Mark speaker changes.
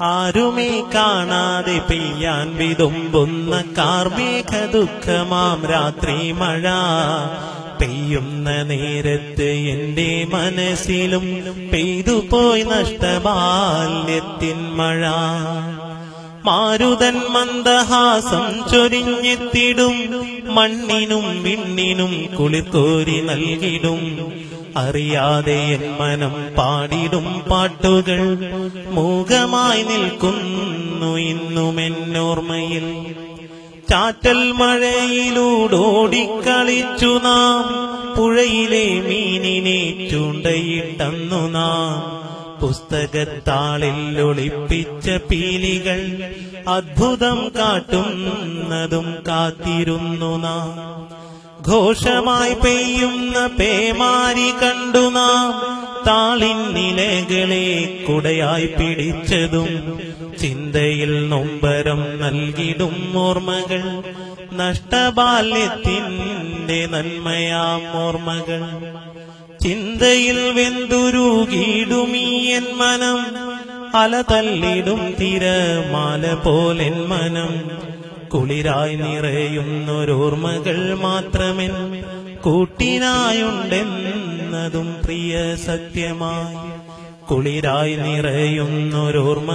Speaker 1: ആരുമേ കാണാതെ പെയ്യാൻ വിതുമ്പുന്ന കാർമേഘ ദുഃഖമാം രാത്രി മഴ പെയ്യുന്ന നേരത്ത് എന്റെ മനസ്സിലും പെയ്തുപോയി നഷ്ടബാല്യത്തിൻ മഴ. മാരുതൻ മന്ദഹാസം ചൊരിഞ്ഞെത്തിടും, മണ്ണിനും വിണ്ണിനും കുളിർക്കോരി നൽകിടും. അറിയാതെ എൻ മനം പാടിടും പാട്ടുകൾ മൂകമായി നിൽക്കുന്നു ഇന്നുമെന്നോർമ്മയിൽ. ചാറ്റൽ മഴയിലൂടോടിക്കളിച്ചു നാം, പുഴയിലെ മീനിനെ ചൂണ്ടയിട്ടന്നു നാം. പുസ്തകത്താളിൽ ഒളിപ്പിച്ച പീലികൾ അദ്ഭുതം കാട്ടുന്നതും കാത്തിരുന്നു നാം. ഘോഷമായി പെയ്യുന്ന പേമാരി കണ്ടു നാം, താളിന്നിലകളെ കുടയായി പിടിച്ചതും. ചിന്തയിൽ നൊമ്പരം നൽകിടും ഓർമ്മകൾ, നഷ്ടബാല്യത്തിന്റെ നന്മയാം ഓർമ്മകൾ. ചിന്തയിൽ വെന്തുരുകിടുമീ എൻ മനം, അല തല്ലിടും തിരമാല പോലെൻ മനം. കുളിരായി നിറയുന്നൊരോർമ്മകൾ മാത്രമെൻ കൂട്ടിനായുണ്ടെന്നതും പ്രിയ സത്യമായി. കുളിരായി നിറയുന്നൊരോർമ്മ